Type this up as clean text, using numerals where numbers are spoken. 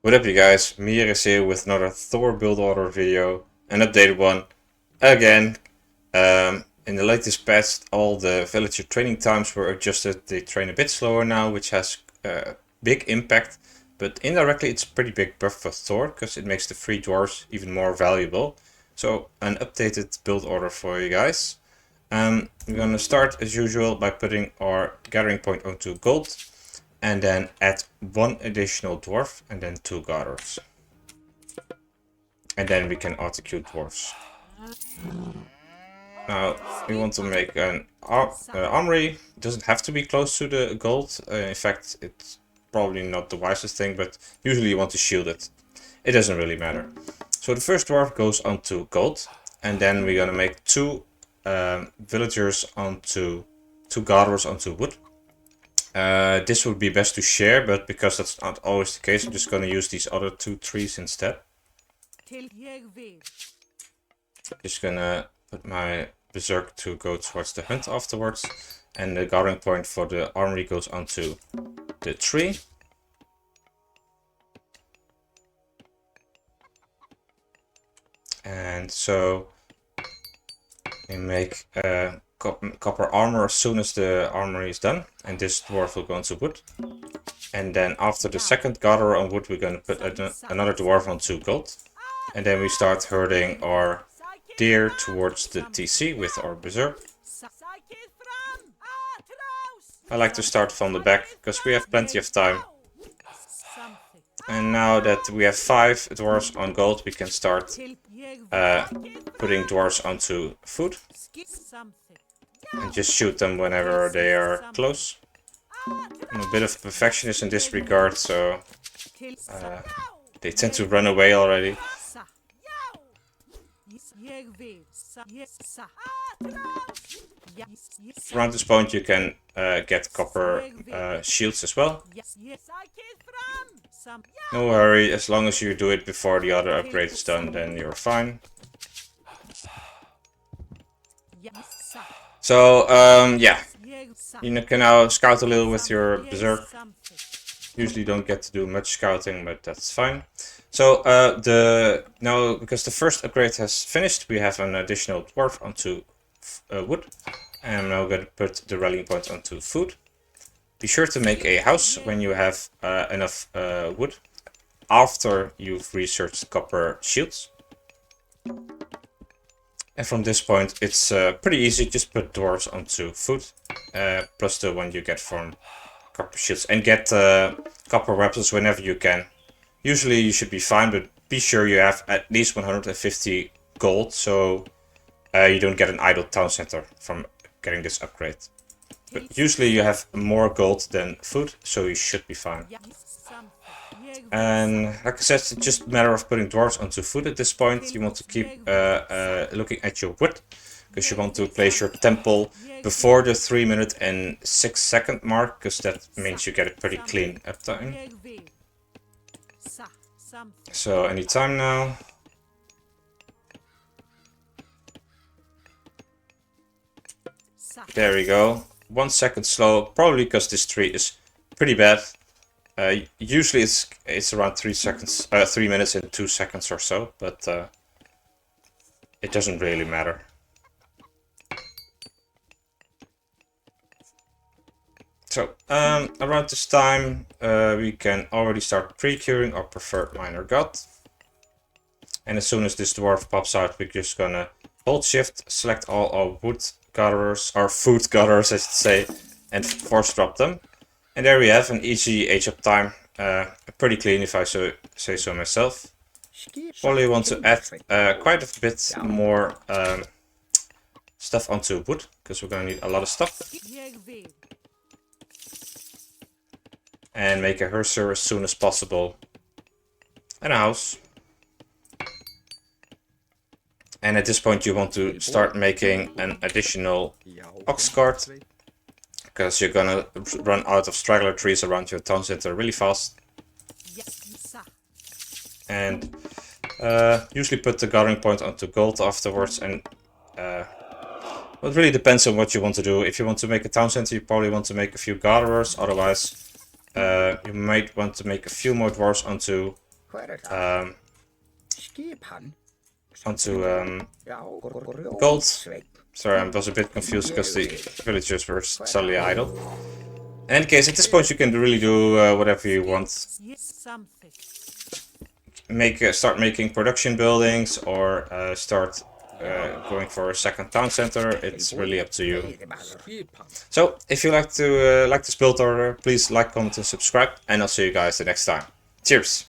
What up you guys, Mirez here with another Thor build order video, an updated one, again. In the latest patch all the villager training times were adjusted, they train a bit slower now, which has a big impact, but indirectly it's a pretty big buff for Thor, because it makes the free dwarves even more valuable. So an updated build order for you guys. We're gonna start as usual by putting our gathering point onto gold, and then add one additional dwarf and then 2 garters. And then we can auto-queue dwarves. Now we want to make an armory. It doesn't have to be close to the gold. In fact, it's probably not the wisest thing, but usually you want to shield it. It doesn't really matter. So the first dwarf goes onto gold, and then we're gonna make 2 villagers onto 2 garters onto wood. This would be best to share, but because that's not always the case, I'm just going to use these other 2 trees instead. Just gonna put my berserk to go towards the hunt afterwards, and the gathering point for the armory goes onto the tree. And so we make copper armor as soon as the armory is done, and this dwarf will go into wood. And then after the second gatherer on wood, we're going to put another dwarf onto gold, and then we start herding our deer towards the TC with our berserk. I like to start from the back because we have plenty of time. And now that we have 5 dwarves on gold, we can start putting dwarves onto food and just shoot them whenever they are close. I'm a bit of a perfectionist in this regard, so they tend to run away already. Around this point you can get copper shields as well. No hurry, as long as you do it before the other upgrade is done, then you're fine. So yeah, you can now scout a little with your berserk. Usually don't get to do much scouting, but that's fine. So now because the first upgrade has finished, we have an additional dwarf onto wood. And I'm now going to put the rallying point onto food. Be sure to make a house when you have enough wood, after you've researched copper shields. And from this point it's pretty easy, just put dwarves onto food, plus the one you get from copper shields, and get copper weapons whenever you can. Usually you should be fine, but be sure you have at least 150 gold, so you don't get an idle town center from getting this upgrade. But usually you have more gold than food, so you should be fine. And like I said, it's just a matter of putting dwarves onto food at this point. You want to keep looking at your wood, because you want to place your temple before the 3-minute and 6-second mark, because that means you get a pretty clean uptime. So any time now. There we go. 1 second slow, probably because this tree is pretty bad. Usually it's around 3 minutes and 2 seconds or so, but it doesn't really matter. So around this time we can already start pre-queuing our preferred minor god. And as soon as this dwarf pops out, we're just gonna hold shift, select all our wood gatherers, or food gatherers I should say, and force drop them. And there we have an easy age up time, pretty clean if I say so myself. Probably want to add quite a bit more stuff onto wood, because we're gonna need a lot of stuff. And make a hearser as soon as possible, and a house. And at this point you want to start making an additional ox cart, because you're gonna run out of straggler trees around your town center really fast. And usually put the gathering point onto gold afterwards, and well, it really depends on what you want to do. If you want to make a town center, you probably want to make a few gatherers, otherwise you might want to make a few more dwarves onto onto gold. Sorry, I was a bit confused because the villagers were suddenly idle. In any case, at this point you can really do whatever you want. Start making production buildings or start going for a second town center. It's really up to you. So if you like this build order, please like, comment and subscribe, and I'll see you guys the next time. Cheers!